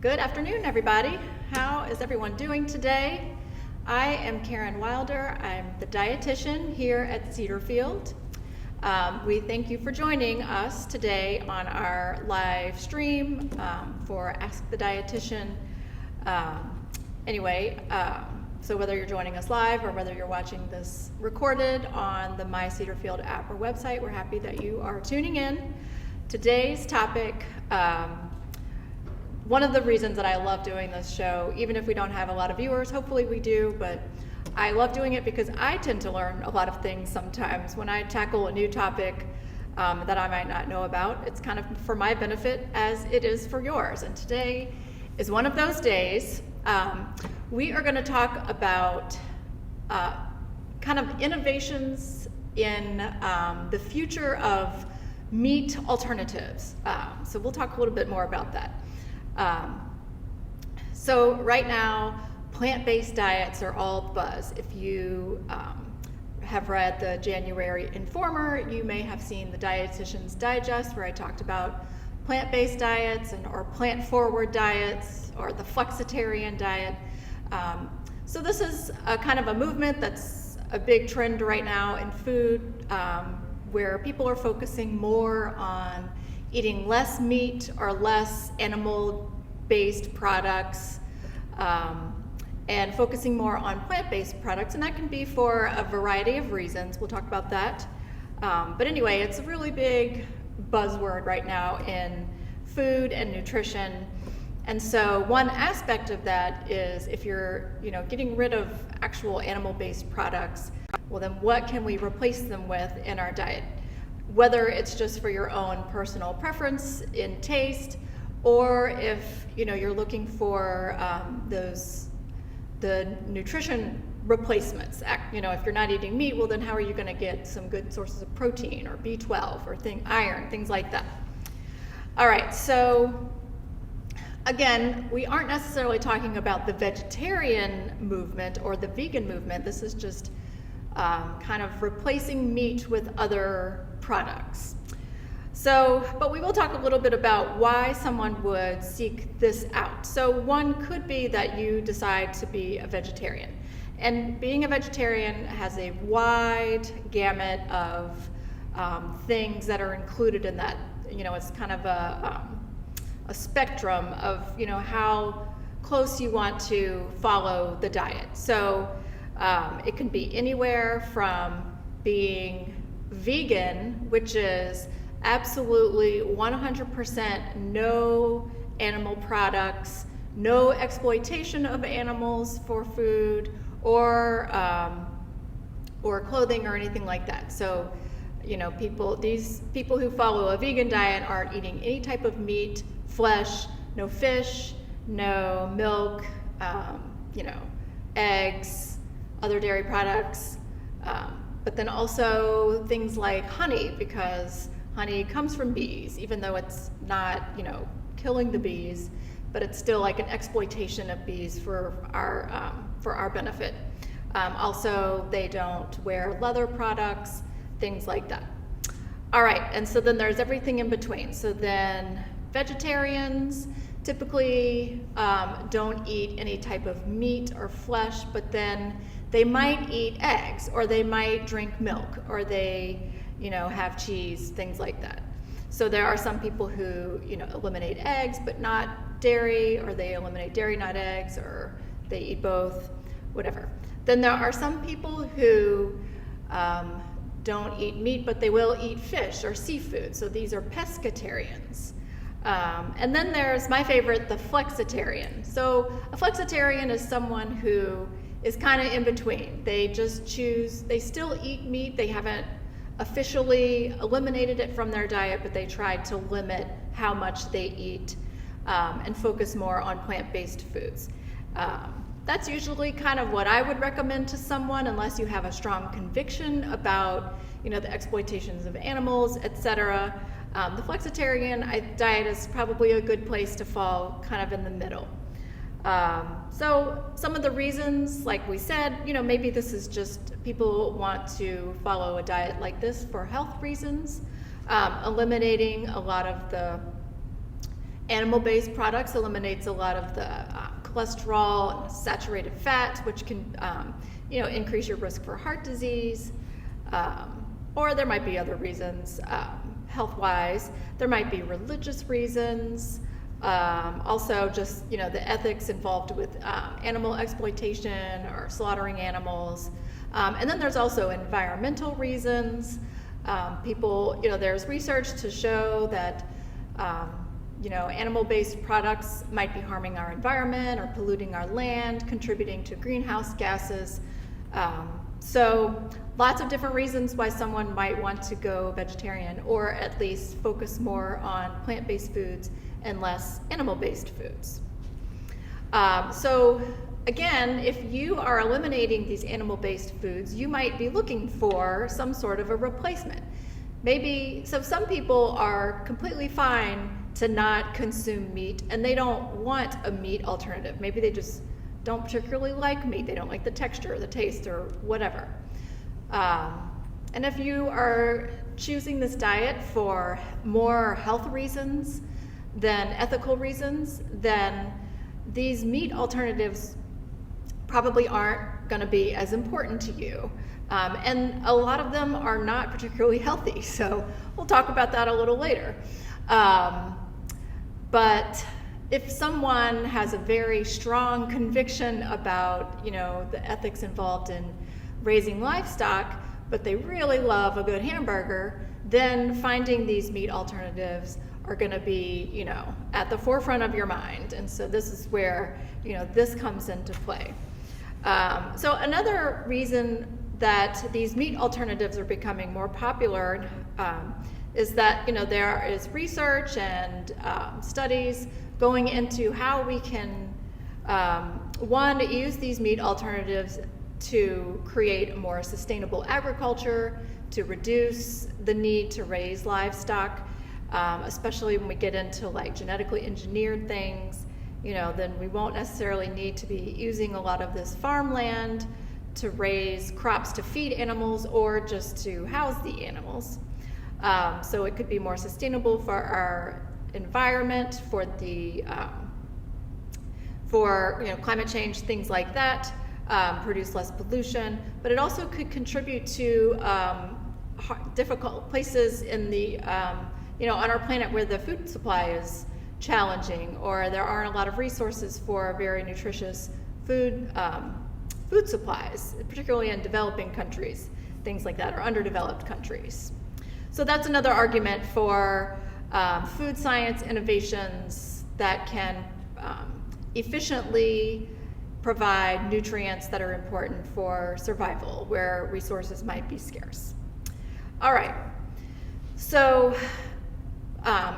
Good afternoon, everybody. How is everyone doing today? I am Karen Wilder. I'm the dietitian here at Cedarfield. We thank you for joining us today on our live stream for Ask the Dietitian. So whether you're joining us live or whether you're watching this recorded on the My Cedarfield app or website, we're happy that you are tuning in. Today's topic, one of the reasons that I love doing this show, even if we don't have a lot of viewers, hopefully we do, but I love doing it because I tend to learn a lot of things sometimes when I tackle a new topic that I might not know about. It's kind of for my benefit as it is for yours. And today is one of those days. We are going to talk about kind of innovations in the future of meat alternatives. So we'll talk a little bit more about that. So right now, plant-based diets are all buzz. If you have read the January Informer, you may have seen the Dietitian's Digest, where I talked about plant-based diets or plant-forward diets or the flexitarian diet. So this is a kind of a movement that's a big trend right now in food, where people are focusing more on eating less meat or less animal-based products, and focusing more on plant-based products, and that can be for a variety of reasons. We'll talk about that. But anyway, it's a really big buzzword right now in food and nutrition. And so one aspect of that is if you're getting rid of actual animal-based products, well then what can we replace them with in our diet? Whether it's just for your own personal preference in taste, or if you're looking for the nutrition replacements. If you're not eating meat, well then how are you going to get some good sources of protein or B12 or iron, things like that. All right, so again, we aren't necessarily talking about the vegetarian movement or the vegan movement. This is just kind of replacing meat with other products. So, but we will talk a little bit about why someone would seek this out. So one could be that you decide to be a vegetarian. And being a vegetarian has a wide gamut of things that are included in that. It's kind of a spectrum of how close you want to follow the diet. So it can be anywhere from being vegan, which is absolutely 100% no animal products, no exploitation of animals for food or clothing or anything like that. So these people who follow a vegan diet aren't eating any type of meat, flesh, no fish, no milk, eggs, other dairy products, but then also things like honey, because honey comes from bees, even though it's not, killing the bees, but it's still like an exploitation of bees for our benefit. Also, they don't wear leather products, things like that. All right, and so then there's everything in between. So then vegetarians typically don't eat any type of meat or flesh, but then they might eat eggs, or they might drink milk, or they have cheese, things like that. So there are some people who eliminate eggs but not dairy, or they eliminate dairy, not eggs, or they eat both, whatever. Then there are some people who don't eat meat, but they will eat fish or seafood. So these are pescatarians. And then there's my favorite, the flexitarian. So a flexitarian is someone who is kind of in between. They just choose, they still eat meat. They haven't officially eliminated it from their diet, but they try to limit how much they eat and focus more on plant-based foods. That's usually kind of what I would recommend to someone, unless you have a strong conviction about the exploitations of animals, etc. The flexitarian diet is probably a good place to fall kind of in the middle. So some of the reasons, like we said, maybe this is just people want to follow a diet like this for health reasons, eliminating a lot of the Animal-based products eliminates a lot of the cholesterol and saturated fat, which can increase your risk for heart disease. Or there might be other reasons, health-wise. There might be religious reasons. Also just, the ethics involved with animal exploitation or slaughtering animals. And then there's also environmental reasons. There's research to show that, animal-based products might be harming our environment or polluting our land, contributing to greenhouse gases. So lots of different reasons why someone might want to go vegetarian, or at least focus more on plant-based foods and less animal-based foods. So again, if you are eliminating these animal-based foods, you might be looking for some sort of a replacement. So some people are completely fine to not consume meat, and they don't want a meat alternative. Maybe they just don't particularly like meat. They don't like the texture or the taste or whatever. And if you are choosing this diet for more health reasons than ethical reasons, then these meat alternatives probably aren't going to be as important to you. And a lot of them are not particularly healthy, so we'll talk about that a little later. But if someone has a very strong conviction about, the ethics involved in raising livestock, but they really love a good hamburger, then finding these meat alternatives are going to be, at the forefront of your mind. And so this is where, this comes into play. So another reason that these meat alternatives are becoming more popular is that, there is research and studies going into how we can, use these meat alternatives to create a more sustainable agriculture, to reduce the need to raise livestock, especially when we get into like genetically engineered things, then we won't necessarily need to be using a lot of this farmland to raise crops to feed animals or just to house the animals. So it could be more sustainable for our environment, for the climate change, things like that, produce less pollution, but it also could contribute to difficult places in the on our planet where the food supply is challenging, or there aren't a lot of resources for very nutritious food supplies, particularly in developing countries, things like that, or underdeveloped countries. So that's another argument for food science innovations that can efficiently provide nutrients that are important for survival where resources might be scarce. All right, so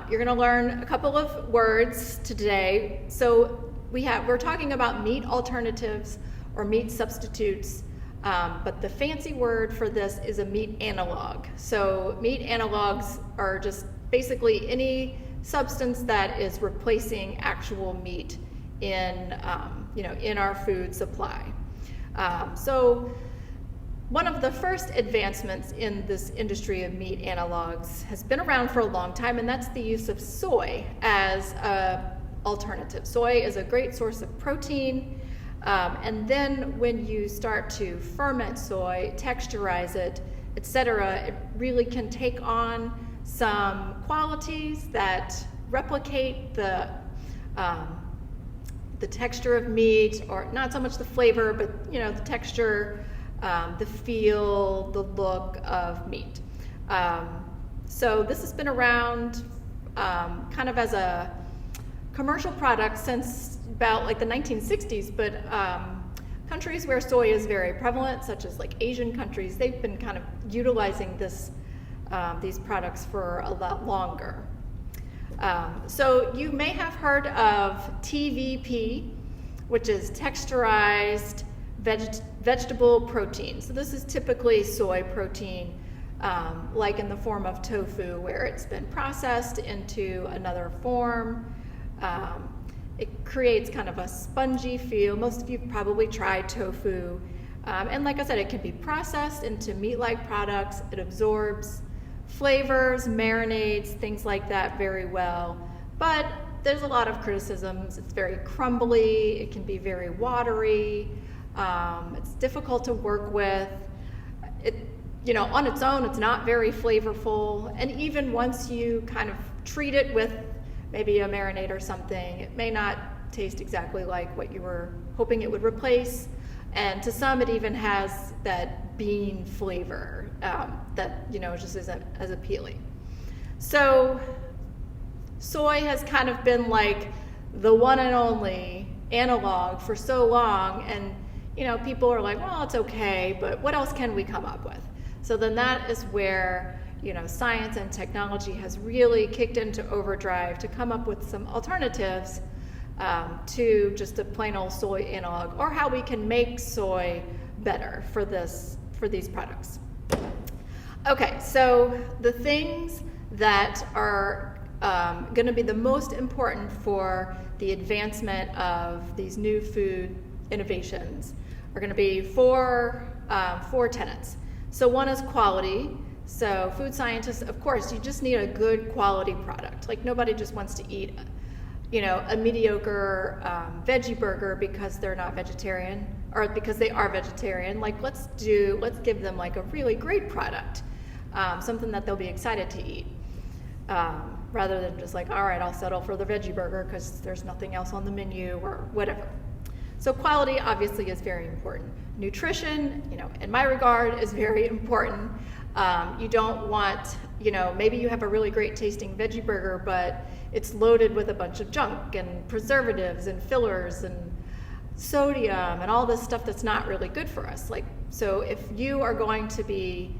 you're going to learn a couple of words today. So we're talking about meat alternatives or meat substitutes, but the fancy word for this is a meat analog. So meat analogs are just basically any substance that is replacing actual meat in our food supply. So one of the first advancements in this industry of meat analogs has been around for a long time, and that's the use of soy as an alternative. Soy is a great source of protein, and then when you start to ferment soy, texturize it, etc., it really can take on some qualities that replicate the texture of meat, or not so much the flavor, but the texture, the feel, the look of meat. So this has been around kind of as a commercial product since about like the 1960s, but countries where soy is very prevalent, such as like Asian countries, they've been kind of utilizing these products for a lot longer. So you may have heard of TVP, which is texturized vegetable protein. So this is typically soy protein, like in the form of tofu, where it's been processed into another form. It creates kind of a spongy feel. Most of you probably tried tofu. And like I said, it can be processed into meat-like products. It absorbs flavors, marinades, things like that very well. But there's a lot of criticisms. It's very crumbly, it can be very watery, it's difficult to work with. On its own, it's not very flavorful, and even once you kind of treat it with maybe a marinade or something, it may not taste exactly like what you were hoping it would replace. And to some, it even has that bean flavor that just isn't as appealing. So soy has kind of been like the one and only analog for so long, and people are like, well, it's okay, but what else can we come up with? So then that is where science and technology has really kicked into overdrive to come up with some alternatives to just a plain old soy analog, or how we can make soy better for these products. Okay, so the things that are going to be the most important for the advancement of these new food innovations are going to be four tenets. So one is quality. So food scientists, of course, you just need a good quality product. Like nobody just wants to eat, a mediocre veggie burger because they're not vegetarian, or because they are vegetarian. Like let's give them like a really great product, something that they'll be excited to eat, rather than just like, all right, I'll settle for the veggie burger because there's nothing else on the menu or whatever. So quality obviously is very important. Nutrition, in my regard, is very important. You don't want, maybe you have a really great tasting veggie burger, but it's loaded with a bunch of junk and preservatives and fillers and sodium and all this stuff that's not really good for us. So if you are going to be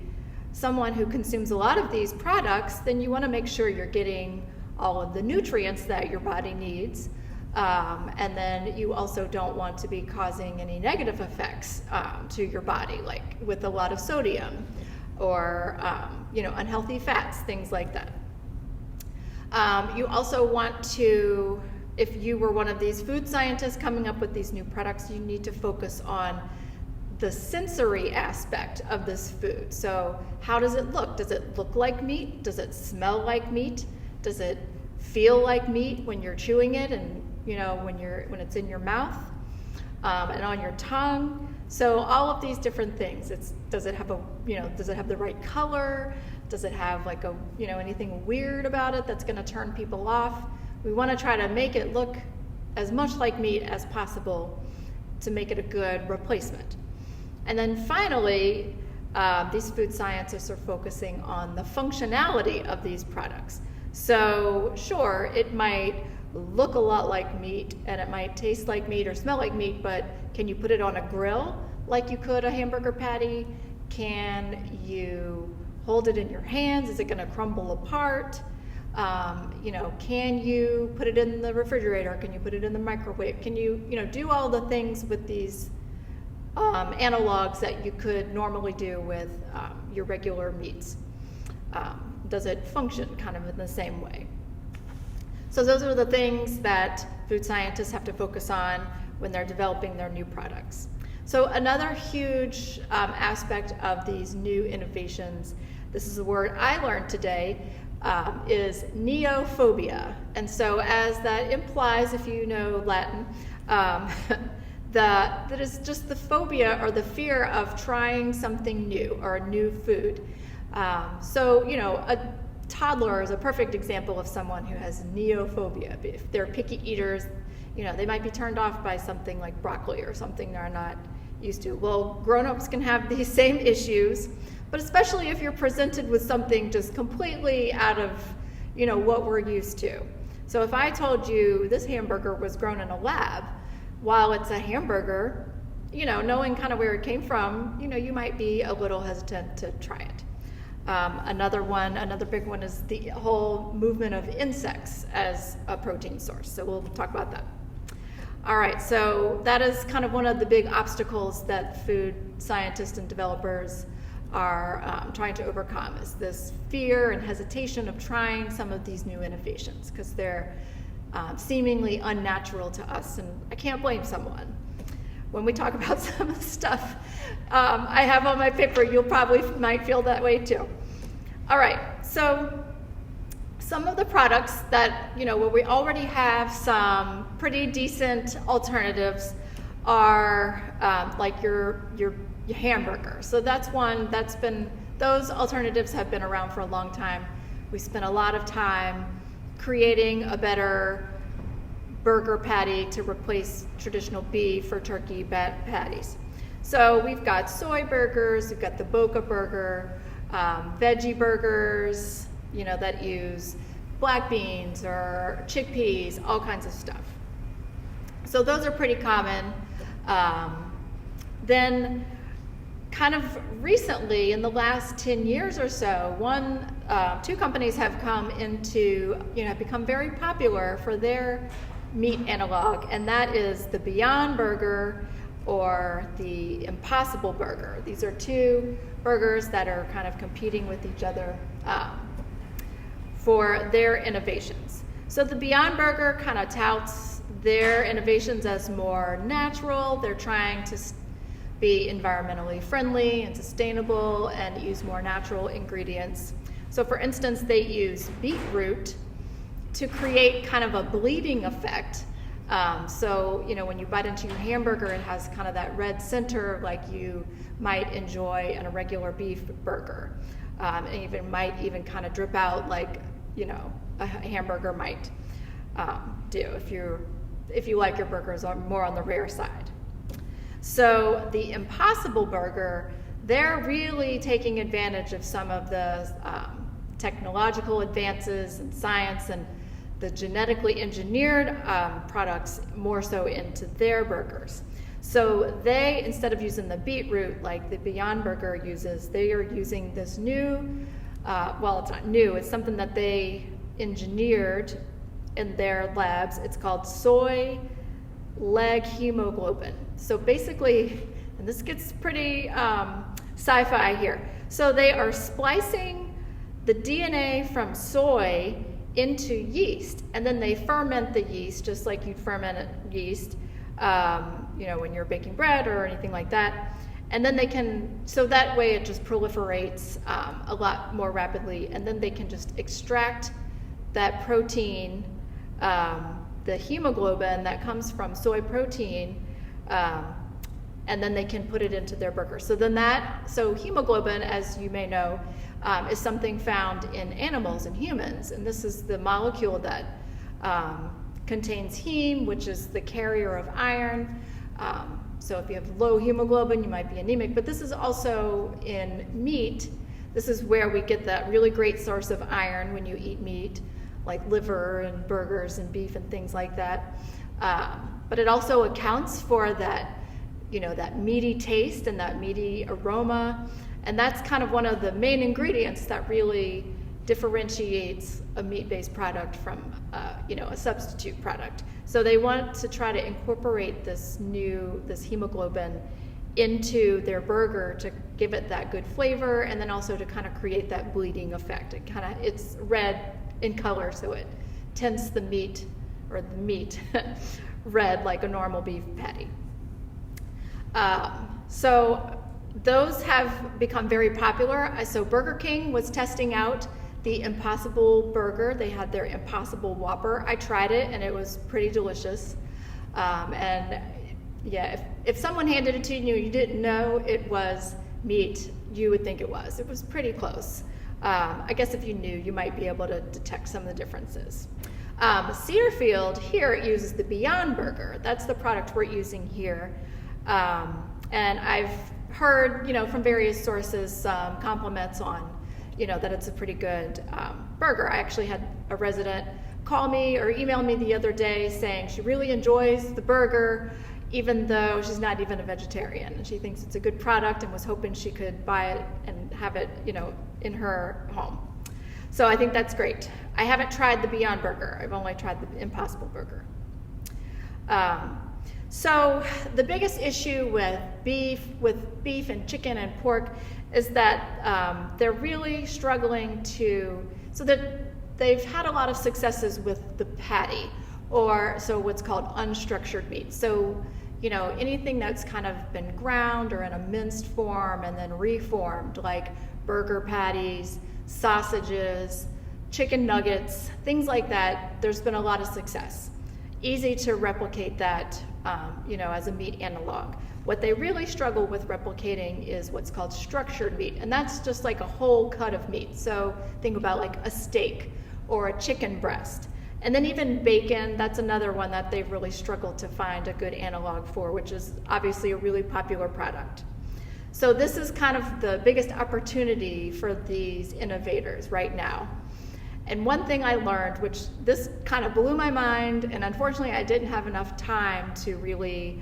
someone who consumes a lot of these products, then you want to make sure you're getting all of the nutrients that your body needs. And then you also don't want to be causing any negative effects to your body, like with a lot of sodium or unhealthy fats, things like that. You also want to, if you were one of these food scientists coming up with these new products, you need to focus on the sensory aspect of this food. So how does it look? Does it look like meat? Does it smell like meat? Does it feel like meat when you're chewing it and when it's in your mouth and on your tongue? So all of these different things. Does it have the right color? Does it have like anything weird about it that's going to turn people off? We want to try to make it look as much like meat as possible to make it a good replacement. And then finally, these food scientists are focusing on the functionality of these products. So sure, it might look a lot like meat and it might taste like meat or smell like meat, but can you put it on a grill like you could a hamburger patty? Can you hold it in your hands? Is it going to crumble apart? Can you put it in the refrigerator? Can you put it in the microwave? Can you, do all the things with these analogs that you could normally do with your regular meats? Does it function kind of in the same way? So those are the things that food scientists have to focus on when they're developing their new products. So another huge aspect of these new innovations, this is a word I learned today, is neophobia. And so as that implies, if you know Latin, that is just the phobia or the fear of trying something new or a new food. A toddler is a perfect example of someone who has neophobia. If they're picky eaters, they might be turned off by something like broccoli or something they're not used to. Well, grown-ups can have these same issues, but especially if you're presented with something just completely out of, what we're used to. So if I told you this hamburger was grown in a lab, while it's a hamburger, knowing kind of where it came from, you might be a little hesitant to try it. Another big one is the whole movement of insects as a protein source. So we'll talk about that. All right, so that is kind of one of the big obstacles that food scientists and developers are trying to overcome, is this fear and hesitation of trying some of these new innovations because they're seemingly unnatural to us, and I can't blame someone. When we talk about some of the stuff I have on my paper, you'll probably might feel that way too. All right, so Some of the products that, where we already have some pretty decent alternatives are like your hamburger. So that's one that's been, those alternatives have been around for a long time. We spent a lot of time creating a better burger patty to replace traditional beef or turkey patties. So we've got soy burgers, we've got the Boca burger, veggie burgers, that use black beans or chickpeas, all kinds of stuff. So those are pretty common. Then kind of recently, in the last 10 years or so, two companies have come into, have become very popular for their meat analog, and that is the Beyond Burger or the Impossible Burger. These are two burgers that are kind of competing with each other for their innovations. So the Beyond Burger kind of touts their innovations as more natural. They're trying to be environmentally friendly and sustainable and use more natural ingredients. So for instance, they use beetroot to create kind of a bleeding effect. So, when you bite into your hamburger, it has kind of that red center like you might enjoy in a regular beef burger. And even might even kind of drip out like, a hamburger might do if you like your burgers more on the rare side. So the Impossible Burger, they're really taking advantage of some of the technological advances in science and the genetically engineered products more so into their burgers. So they, instead of using the beetroot like the Beyond Burger uses, they are using this new, well, it's not new, it's something that they engineered in their labs. It's called soy leg hemoglobin. So basically, and this gets pretty sci-fi here. So they are splicing the DNA from soy into yeast, and then they ferment the yeast just like you'd ferment yeast, when you're baking bread or anything like that. And then they can, so that way it just proliferates a lot more rapidly, and then they can just extract that protein, the hemoglobin that comes from soy protein, and then they can put it into their burger. So hemoglobin, as you may know, is something found in animals and humans, and this is the molecule that contains heme, which is the carrier of iron. So if you have low hemoglobin, you might be anemic, but this is also in meat. This is where we get that really great source of iron when you eat meat, like liver and burgers and beef and things like that. But it also accounts for that, that meaty taste and that meaty aroma. And that's kind of one of the main ingredients that really differentiates a meat-based product from, a substitute product. So they want to try to incorporate this hemoglobin into their burger to give it that good flavor, and then also to kind of create that bleeding effect. It's red in color, so it tints the meat red like a normal beef patty. So those have become very popular. So Burger King was testing out the Impossible Burger. They had their Impossible Whopper. I tried it and it was pretty delicious. And yeah, if someone handed it to you and you didn't know it was meat, you would think it was. It was pretty close. I guess if you knew, you might be able to detect some of the differences. Cedarfield, here it uses the Beyond Burger. That's the product we're using here. And I've heard, from various sources, some compliments on, that it's a pretty good burger. I actually had a resident call me or email me the other day saying she really enjoys the burger, even though she's not even a vegetarian, and she thinks it's a good product and was hoping she could buy it and have it, in her home. So I think that's great. I haven't tried the Beyond Burger. I've only tried the Impossible Burger. So the biggest issue with beef and chicken and pork is that they're really struggling so that they've had a lot of successes with the patty, or so what's called unstructured meat. So, anything that's kind of been ground or in a minced form and then reformed, like burger patties, sausages, chicken nuggets, things like that, there's been a lot of success. Easy to replicate that, as a meat analog. What they really struggle with replicating is what's called structured meat, and that's just like a whole cut of meat. So think about like a steak or a chicken breast. And then even bacon, that's another one that they've really struggled to find a good analog for, which is obviously a really popular product. So this is kind of the biggest opportunity for these innovators right now. And one thing I learned, which this kind of blew my mind, and unfortunately I didn't have enough time to really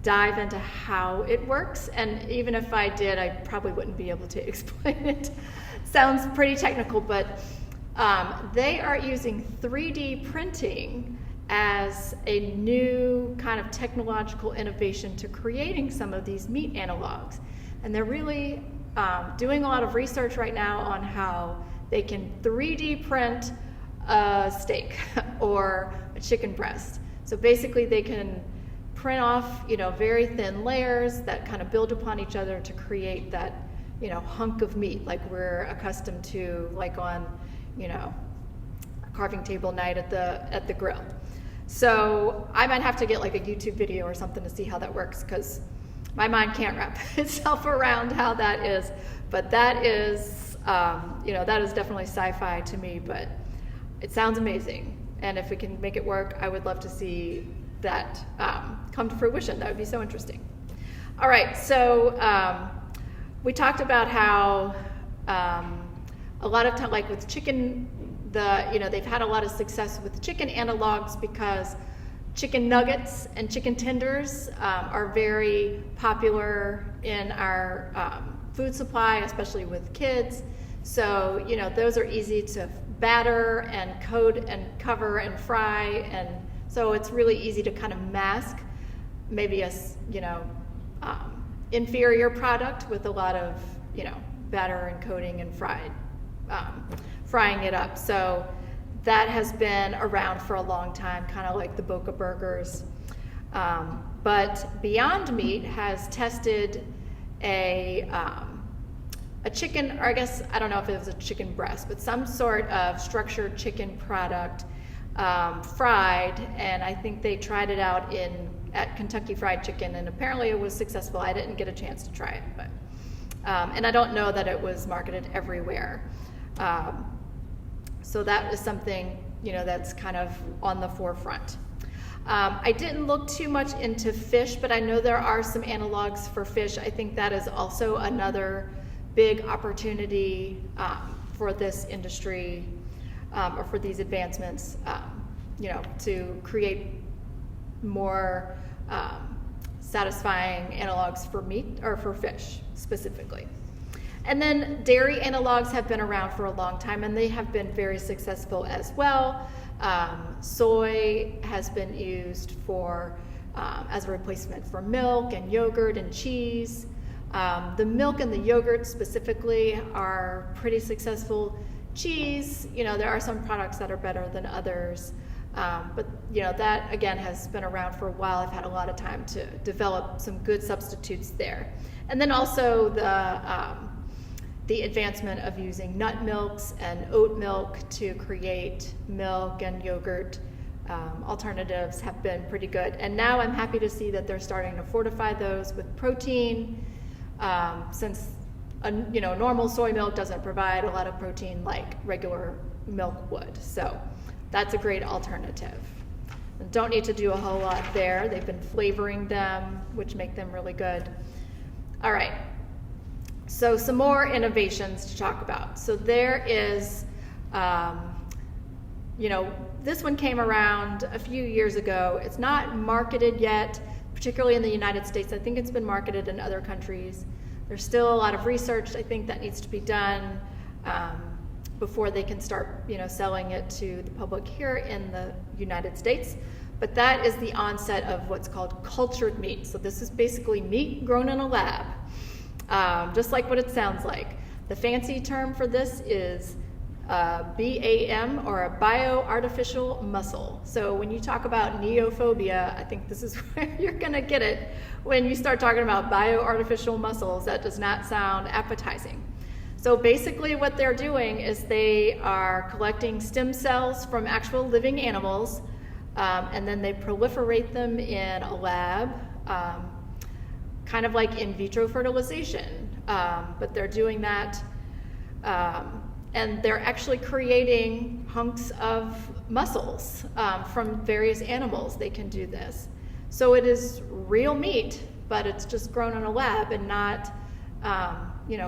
dive into how it works, and even if I did, I probably wouldn't be able to explain it. Sounds pretty technical, but they are using 3D printing as a new kind of technological innovation to creating some of these meat analogs. And they're really doing a lot of research right now on how they can 3D print a steak or a chicken breast. So basically they can print off, very thin layers that kind of build upon each other to create that, hunk of meat like we're accustomed to, like on, a carving table night at the grill. So I might have to get like a YouTube video or something to see how that works, because my mind can't wrap itself around how that is. But that is, that is definitely sci-fi to me, but it sounds amazing. And if we can make it work, I would love to see that come to fruition. That would be so interesting. All right, so we talked about how a lot of time, like with chicken, they've had a lot of success with chicken analogs because chicken nuggets and chicken tenders are very popular in our food supply, especially with kids. So, those are easy to batter and coat and cover and fry, and so it's really easy to kind of mask maybe a, inferior product with a lot of, batter and coating and frying it up. So that has been around for a long time, kind of like the Boca burgers. But Beyond Meat has tested a chicken, or I guess, I don't know if it was a chicken breast, but some sort of structured chicken product fried, and I think they tried it out at Kentucky Fried Chicken, and apparently it was successful. I didn't get a chance to try it, but and I don't know that it was marketed everywhere. So that is something, that's kind of on the forefront. I didn't look too much into fish, but I know there are some analogs for fish. I think that is also another big opportunity for this industry, or for these advancements, to create more satisfying analogs for meat, or for fish specifically. And then dairy analogs have been around for a long time, and they have been very successful as well. Soy has been used for as a replacement for milk and yogurt and cheese. The milk and the yogurt specifically are pretty successful. Cheese, there are some products that are better than others, but that again has been around for a while. I've had a lot of time to develop some good substitutes there. And then also the advancement of using nut milks and oat milk to create milk and yogurt alternatives have been pretty good. And now I'm happy to see that they're starting to fortify those with protein, since normal soy milk doesn't provide a lot of protein like regular milk would. So that's a great alternative. And don't need to do a whole lot there. They've been flavoring them, which make them really good. All right. So some more innovations to talk about. So there is, this one came around a few years ago. It's not marketed yet, particularly in the United States. I think it's been marketed in other countries. There's still a lot of research, I think, that needs to be done before they can start, selling it to the public here in the United States. But that is the onset of what's called cultured meat. So this is basically meat grown in a lab. Just like what it sounds like. The fancy term for this is BAM, or a bioartificial muscle. So when you talk about neophobia, I think this is where you're going to get it when you start talking about bioartificial muscles. That does not sound appetizing. So basically what they're doing is they are collecting stem cells from actual living animals, and then they proliferate them in a lab, kind of like in vitro fertilization, but they're doing that, and they're actually creating hunks of muscles from various animals. They can do this. So it is real meat, but it's just grown in a lab and not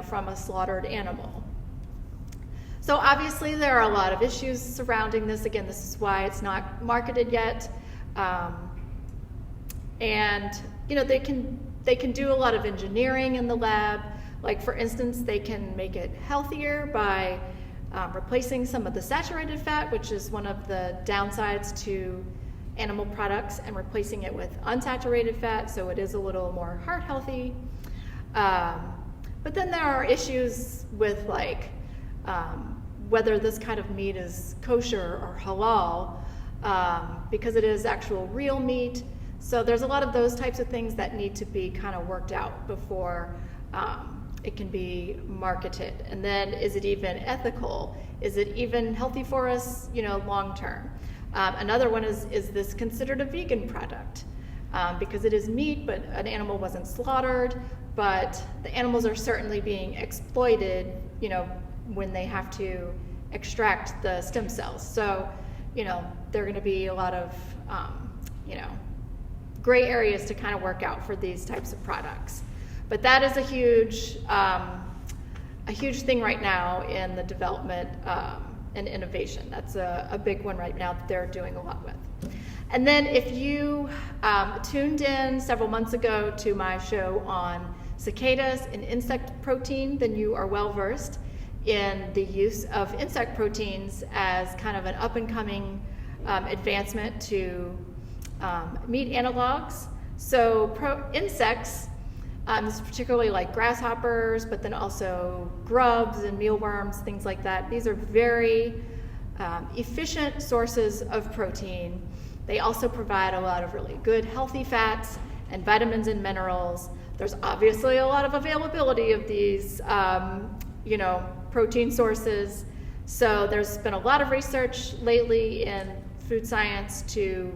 from a slaughtered animal. So obviously there are a lot of issues surrounding this. Again, this is why it's not marketed yet. And they can do a lot of engineering in the lab. Like for instance, they can make it healthier by replacing some of the saturated fat, which is one of the downsides to animal products, and replacing it with unsaturated fat, so it is a little more heart healthy. But then there are issues with whether this kind of meat is kosher or halal, because it is actual real meat. So there's a lot of those types of things that need to be kind of worked out before it can be marketed. And then, is it even ethical? Is it even healthy for us, long term? Another one is this considered a vegan product? Because it is meat, but an animal wasn't slaughtered, but the animals are certainly being exploited, when they have to extract the stem cells. So, there are going to be a lot of, gray areas to kind of work out for these types of products. But that is a huge thing right now in the development and innovation. That's a big one right now that they're doing a lot with. And then if you tuned in several months ago to my show on cicadas and insect protein, then you are well versed in the use of insect proteins as kind of an up-and-coming advancement to meat analogs. So insects, this is particularly like grasshoppers, but then also grubs and mealworms, things like that. These are very efficient sources of protein. They also provide a lot of really good healthy fats and vitamins and minerals. There's obviously a lot of availability of these protein sources. So there's been a lot of research lately in food science to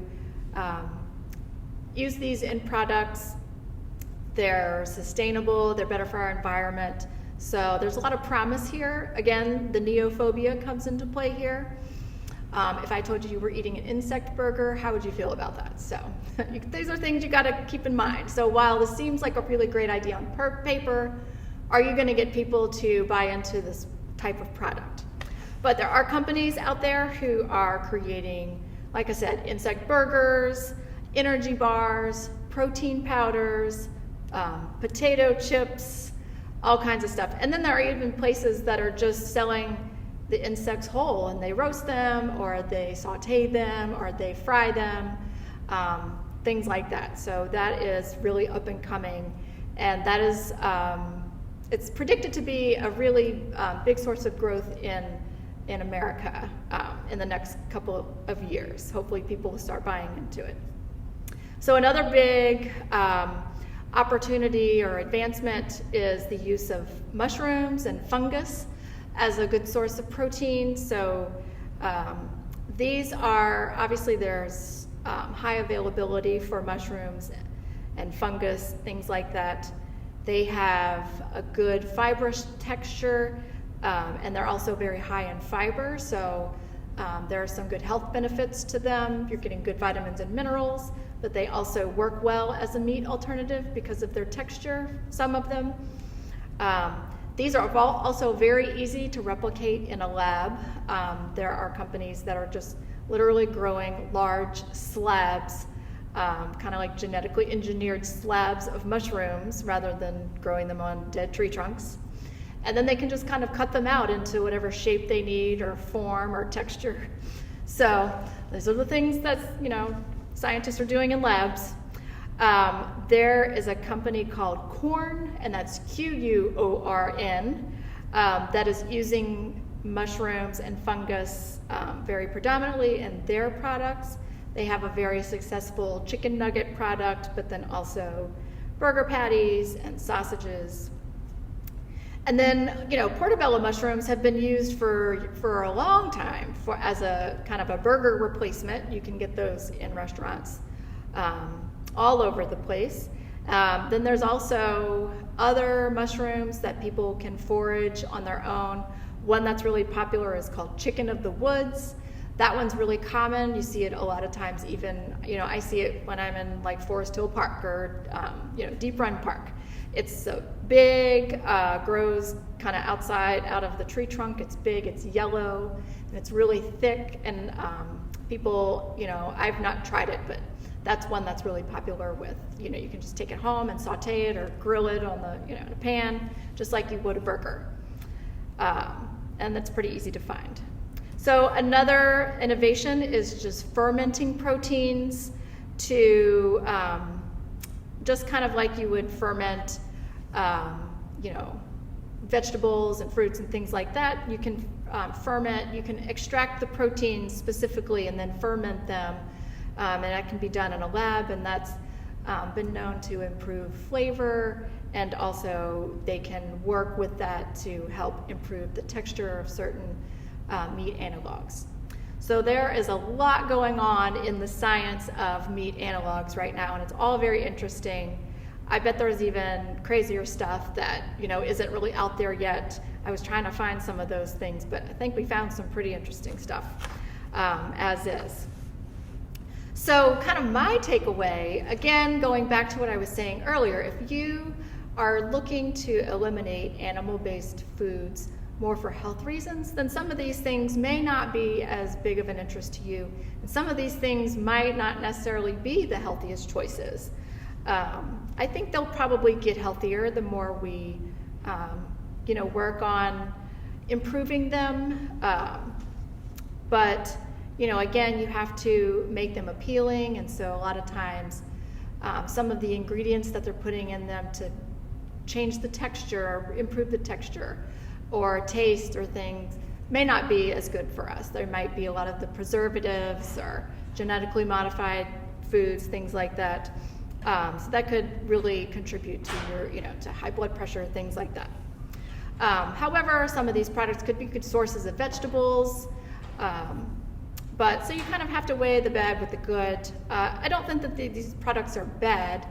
use these in products. They're sustainable, they're better for our environment. So there's a lot of promise here. Again, the neophobia comes into play here. If I told you were eating an insect burger, how would you feel about that? So these are things you gotta keep in mind. So while this seems like a really great idea on paper, are you gonna get people to buy into this type of product? But there are companies out there who are creating, like I said, insect burgers, energy bars, protein powders, potato chips, all kinds of stuff. And then there are even places that are just selling the insects whole, and they roast them, or they saute them, or they fry them, things like that. So that is really up and coming, and that is, it's predicted to be a really big source of growth in America in the next couple of years. Hopefully people will start buying into it. So another big opportunity or advancement is the use of mushrooms and fungus as a good source of protein. So these are, obviously there's high availability for mushrooms and fungus, things like that. They have a good fibrous texture, and they're also very high in fiber. So there are some good health benefits to them. You're getting good vitamins and minerals, but they also work well as a meat alternative because of their texture, some of them. These are also very easy to replicate in a lab. There are companies that are just literally growing large slabs, kind of like genetically engineered slabs of mushrooms rather than growing them on dead tree trunks. And then they can just kind of cut them out into whatever shape they need or form or texture. So those are the things that scientists are doing in labs. There is a company called Quorn, and that's Quorn, that is using mushrooms and fungus very predominantly in their products. They have a very successful chicken nugget product, but then also burger patties and sausages. And then, portobello mushrooms have been used for a long time as a kind of a burger replacement. You can get those in restaurants all over the place. Then there's also other mushrooms that people can forage on their own. One that's really popular is called chicken of the woods. That one's really common. You see it a lot of times, even, I see it when I'm in like Forest Hill Park or, Deep Run Park. It's so big, grows kind of outside out of the tree trunk. It's big, it's yellow, and it's really thick. And people, I've not tried it, but that's one that's really popular with, you can just take it home and saute it or grill it on the, in a pan, just like you would a burger. And that's pretty easy to find. So another innovation is just fermenting proteins to just kind of like you would ferment, vegetables and fruits and things like that. You can ferment, you can extract the proteins specifically and then ferment them. And that can be done in a lab, and that's been known to improve flavor, and also they can work with that to help improve the texture of certain meat analogs. So there is a lot going on in the science of meat analogs right now, and it's all very interesting. I bet there's even crazier stuff that isn't really out there yet. I was trying to find some of those things, but I think we found some pretty interesting stuff as is. So kind of my takeaway, again, going back to what I was saying earlier, if you are looking to eliminate animal-based foods more for health reasons, then some of these things may not be as big of an interest to you. And some of these things might not necessarily be the healthiest choices. I think they'll probably get healthier the more we, work on improving them. But again, you have to make them appealing, and so a lot of times some of the ingredients that they're putting in them to change the texture or improve the texture or taste or things may not be as good for us. There might be a lot of the preservatives or genetically modified foods, things like that. So that could really contribute to your, to high blood pressure, things like that. However, some of these products could be good sources of vegetables. But so you kind of have to weigh the bad with the good. I don't think that these products are bad.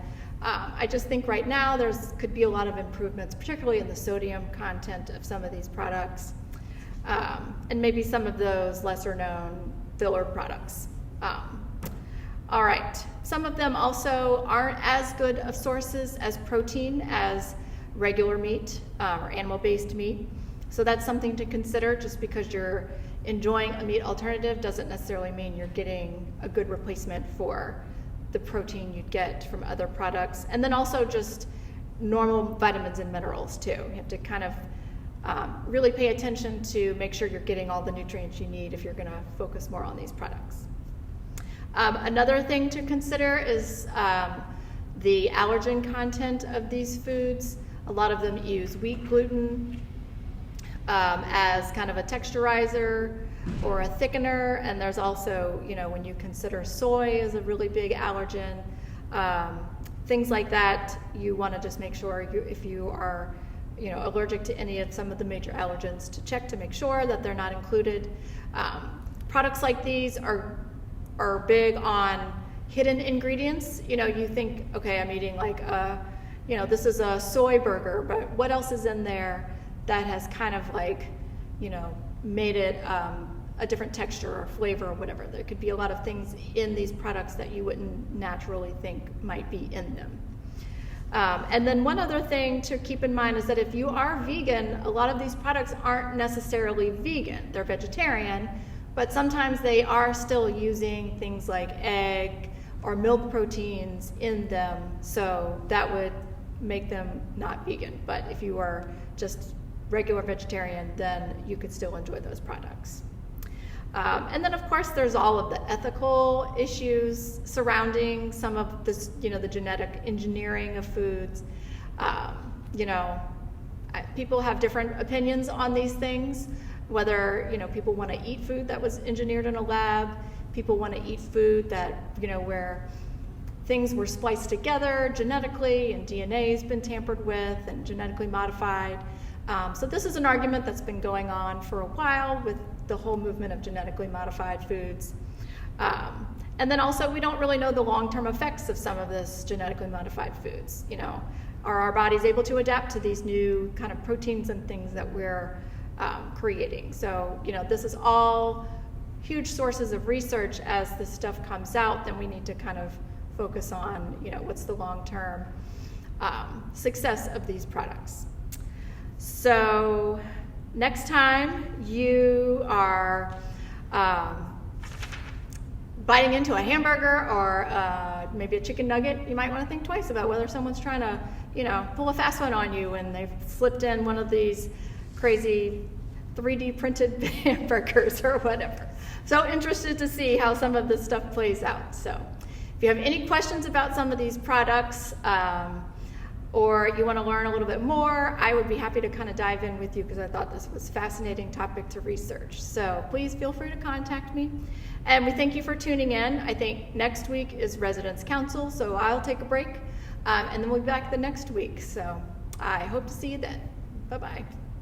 I just think right now could be a lot of improvements, particularly in the sodium content of some of these products, and maybe some of those lesser known filler products. All right, some of them also aren't as good of sources as protein as regular meat or animal-based meat. So that's something to consider. Just because you're enjoying a meat alternative doesn't necessarily mean you're getting a good replacement for the protein you'd get from other products. And then also just normal vitamins and minerals too. You have to kind of really pay attention to make sure you're getting all the nutrients you need if you're going to focus more on these products. Another thing to consider is the allergen content of these foods. A lot of them use wheat gluten as kind of a texturizer or a thickener, and there's also, when you consider soy as a really big allergen, things like that, you want to just make sure if you are allergic to some of the major allergens, to check to make sure that they're not included. Products like these are big on hidden ingredients. You think, okay, I'm eating like this is a soy burger, but what else is in there that has kind of like, made it a different texture or flavor or whatever. There could be a lot of things in these products that you wouldn't naturally think might be in them. And then one other thing to keep in mind is that if you are vegan, a lot of these products aren't necessarily vegan. They're vegetarian, but sometimes they are still using things like egg or milk proteins in them, so that would make them not vegan. But if you are just regular vegetarian, then you could still enjoy those products. And then, of course, there's all of the ethical issues surrounding some of this, the genetic engineering of foods. People have different opinions on these things, whether, people want to eat food that was engineered in a lab, people want to eat food that, where things were spliced together genetically and DNA has been tampered with and genetically modified. So this is an argument that's been going on for a while with the whole movement of genetically modified foods. And then also, we don't really know the long-term effects of some of this genetically modified foods. You know, are our bodies able to adapt to these new kind of proteins and things that we're creating? So, you know, this is all huge sources of research. As this stuff comes out, then we need to kind of focus on, you know, what's the long-term success of these products. So next time you are biting into a hamburger or maybe a chicken nugget, you might want to think twice about whether someone's trying to, you know, pull a fast one on you and they've slipped in one of these crazy 3D printed hamburgers or whatever. So interested to see how some of this stuff plays out. So if you have any questions about some of these products, or you want to learn a little bit more, I would be happy to kind of dive in with you because I thought this was a fascinating topic to research. So please feel free to contact me. And we thank you for tuning in. I think next week is Residents Council, so I'll take a break, and then we'll be back the next week. So I hope to see you then. Bye-bye.